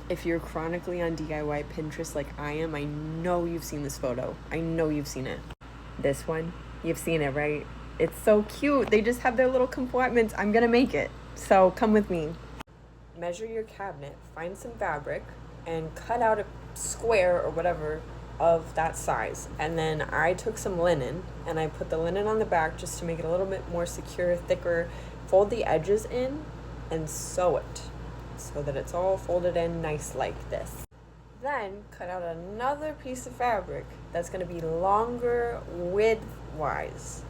If you're chronically on DIY Pinterest like I am, I know you've seen this photo. I know you've seen it. This one, you've seen it, right? It's so cute. They just have their little compartments. I'm gonna make it. So come with me. Measure your cabinet, find some fabric, and cut out a square or whatever of that size. And then I took some linen and I put the linen on the back just to make it a little bit more secure, thicker. Fold the edges in and sew it so that it's all folded in nice like this. Then cut out another piece of fabric that's going to be longer widthwise.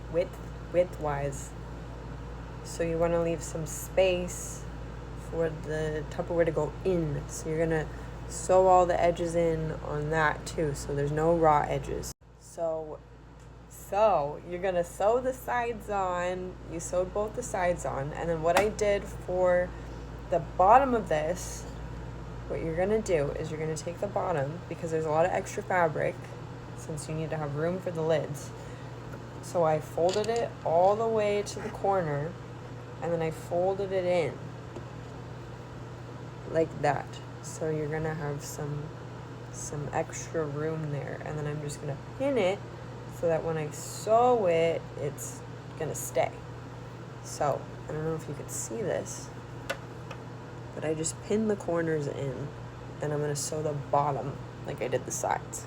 Widthwise. So you want to leave some space for the Tupperware to go in. So you're going to sew all the edges in on that too, so there's no raw edges. So you're going to sew the sides on. You sewed both the sides on, and then what I did for the bottom of this, what you're going to do is you're going to take the bottom, because there's a lot of extra fabric since you need to have room for the lids. So I folded it all the way to the corner, and then I folded it in like that. So you're going to have some extra room there, and then I'm just going to pin it so that when I sew it, it's going to stay. So I don't know if you could see this, but I just pinned the corners in, and I'm going to sew the bottom like I did the sides.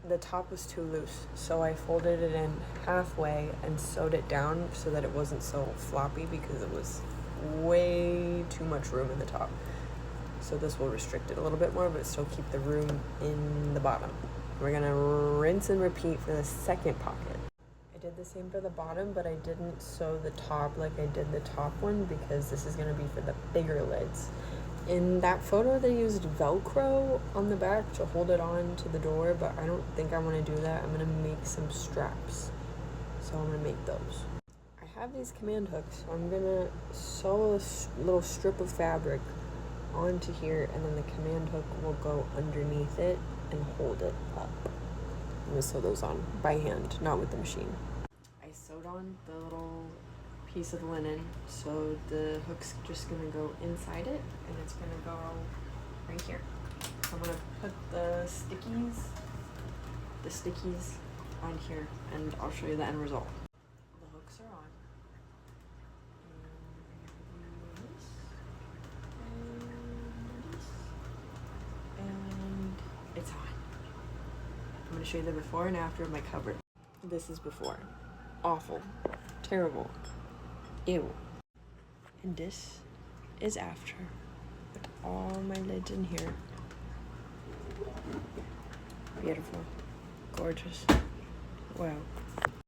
The top was too loose, so I folded it in halfway and sewed it down so that it wasn't so floppy, because it was way too much room in the top. So this will restrict it a little bit more, but still keep the room in the bottom. We're going to rinse and repeat for the second pocket. I did the same for the bottom, but I didn't sew the top like I did the top one, because this is going to be for the bigger lids. In that photo, they used Velcro on the back to hold it on to the door, but I don't think I want to do that. I'm going to make some straps, so I'm going to make those. I have these command hooks, so I'm going to sew a little strip of fabric onto here, and then the command hook will go underneath it and hold it up. I'm going to sew those on by hand, not with the machine. I sewed on the little piece of linen, so the hook's just going to go inside it, and it's going to go right here. I'm going to put the stickies on here, and I'll show you the end result. The hooks are on. And it's on. I'm going to show you the before and after of my cupboard. This is before. Awful. Terrible. Ew. And this is after. With all my lids in here. Beautiful. Gorgeous. Wow.